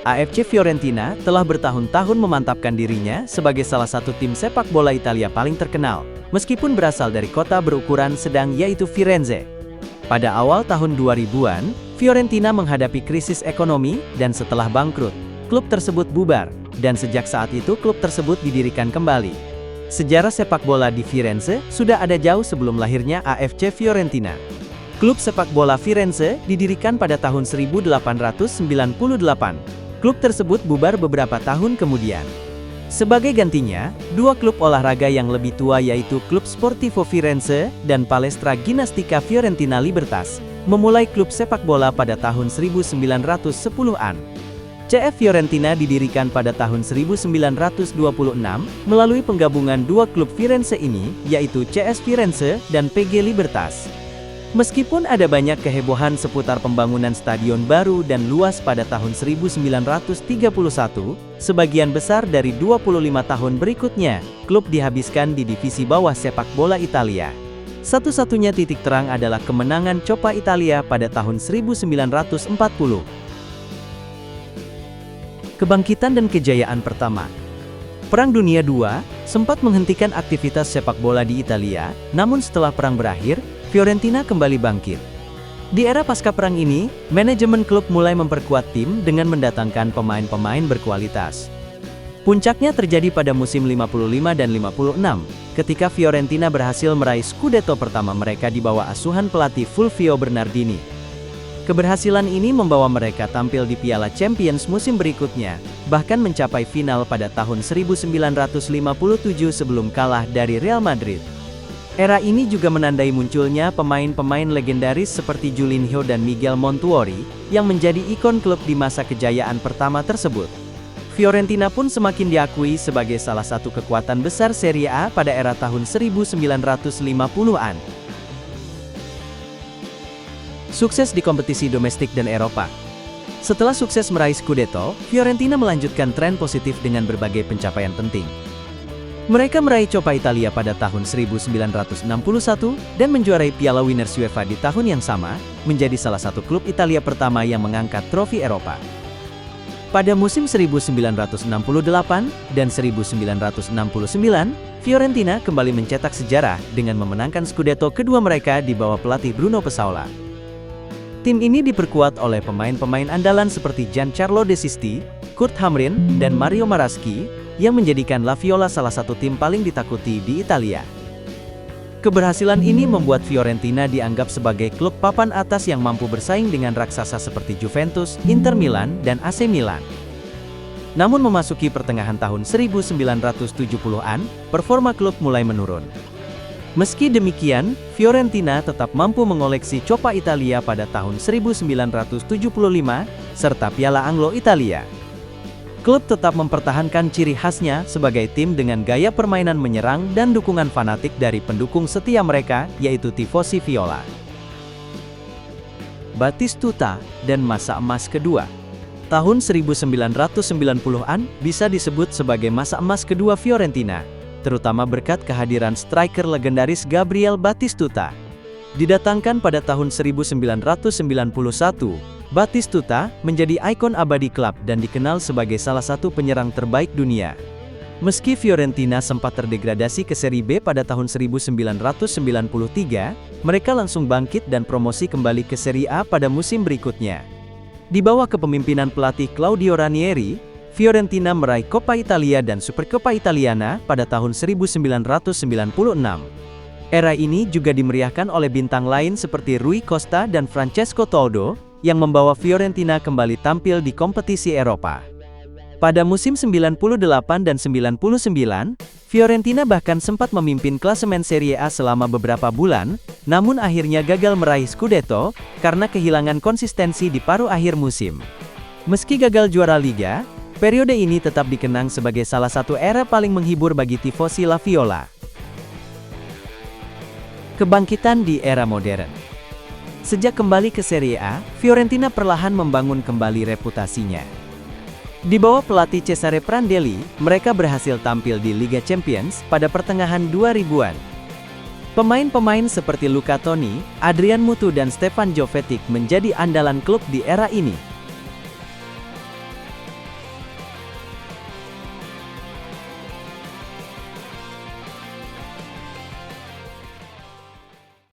AFC Fiorentina telah bertahun-tahun memantapkan dirinya sebagai salah satu tim sepak bola Italia paling terkenal, meskipun berasal dari kota berukuran sedang yaitu Firenze. Pada awal tahun 2000-an, Fiorentina menghadapi krisis ekonomi dan setelah bangkrut, klub tersebut bubar, dan sejak saat itu klub tersebut didirikan kembali. Sejarah sepak bola di Firenze sudah ada jauh sebelum lahirnya AFC Fiorentina. Klub sepak bola Firenze didirikan pada tahun 1898. Klub tersebut bubar beberapa tahun kemudian. Sebagai gantinya, dua klub olahraga yang lebih tua yaitu Klub Sportivo Firenze dan Palestra Ginnastica Fiorentina Libertas, memulai klub sepak bola pada tahun 1910-an. CF Fiorentina didirikan pada tahun 1926 melalui penggabungan dua klub Firenze ini, yaitu CS Firenze dan PG Libertas. Meskipun ada banyak kehebohan seputar pembangunan stadion baru dan luas pada tahun 1931, sebagian besar dari 25 tahun berikutnya, klub dihabiskan di divisi bawah sepak bola Italia. Satu-satunya titik terang adalah kemenangan Coppa Italia pada tahun 1940. Kebangkitan dan kejayaan pertama. Perang Dunia II sempat menghentikan aktivitas sepak bola di Italia, namun setelah perang berakhir, Fiorentina kembali bangkit. Di era pasca perang ini, manajemen klub mulai memperkuat tim dengan mendatangkan pemain-pemain berkualitas. Puncaknya terjadi pada musim 55 dan 56, ketika Fiorentina berhasil meraih Scudetto pertama mereka di bawah asuhan pelatih Fulvio Bernardini. Keberhasilan ini membawa mereka tampil di Piala Champions musim berikutnya, bahkan mencapai final pada tahun 1957 sebelum kalah dari Real Madrid. Era ini juga menandai munculnya pemain-pemain legendaris seperti Julinho dan Miguel Montuori, yang menjadi ikon klub di masa kejayaan pertama tersebut. Fiorentina pun semakin diakui sebagai salah satu kekuatan besar Serie A pada era tahun 1950-an. Sukses di kompetisi domestik dan Eropa. Setelah sukses meraih Scudetto, Fiorentina melanjutkan tren positif dengan berbagai pencapaian penting. Mereka meraih Coppa Italia pada tahun 1961 dan menjuarai Piala Winners UEFA di tahun yang sama, menjadi salah satu klub Italia pertama yang mengangkat trofi Eropa. Pada musim 1968 dan 1969, Fiorentina kembali mencetak sejarah dengan memenangkan Scudetto kedua mereka di bawah pelatih Bruno Pesaola. Tim ini diperkuat oleh pemain-pemain andalan seperti Giancarlo De Sisti, Kurt Hamrin, dan Mario Maraschi, yang menjadikan La Viola salah satu tim paling ditakuti di Italia. Keberhasilan ini membuat Fiorentina dianggap sebagai klub papan atas yang mampu bersaing dengan raksasa seperti Juventus, Inter Milan, dan AC Milan. Namun memasuki pertengahan tahun 1970-an, performa klub mulai menurun. Meski demikian, Fiorentina tetap mampu mengoleksi Coppa Italia pada tahun 1975, serta Piala Anglo-Italia. Klub tetap mempertahankan ciri khasnya sebagai tim dengan gaya permainan menyerang dan dukungan fanatik dari pendukung setia mereka, yaitu Tifosi Viola. Battistuta dan masa emas kedua. Tahun 1990-an bisa disebut sebagai masa emas kedua Fiorentina, terutama berkat kehadiran striker legendaris Gabriel Battistuta. Didatangkan pada tahun 1991, Battistuta menjadi ikon abadi klub dan dikenal sebagai salah satu penyerang terbaik dunia. Meski Fiorentina sempat terdegradasi ke Serie B pada tahun 1993, mereka langsung bangkit dan promosi kembali ke Serie A pada musim berikutnya. Di bawah kepemimpinan pelatih Claudio Ranieri, Fiorentina meraih Coppa Italia dan Supercoppa Italiana pada tahun 1996. Era ini juga dimeriahkan oleh bintang lain seperti Rui Costa dan Francesco Toldo, yang membawa Fiorentina kembali tampil di kompetisi Eropa. Pada musim 98 dan 99, Fiorentina bahkan sempat memimpin klasemen Serie A selama beberapa bulan, namun akhirnya gagal meraih Scudetto, karena kehilangan konsistensi di paruh akhir musim. Meski gagal juara Liga, periode ini tetap dikenang sebagai salah satu era paling menghibur bagi tifosi La Viola. Kebangkitan di era modern. Sejak kembali ke Serie A, Fiorentina perlahan membangun kembali reputasinya. Di bawah pelatih Cesare Prandelli, mereka berhasil tampil di Liga Champions pada pertengahan 2000-an. Pemain-pemain seperti Luca Toni, Adrian Mutu dan Stefan Jovetic menjadi andalan klub di era ini.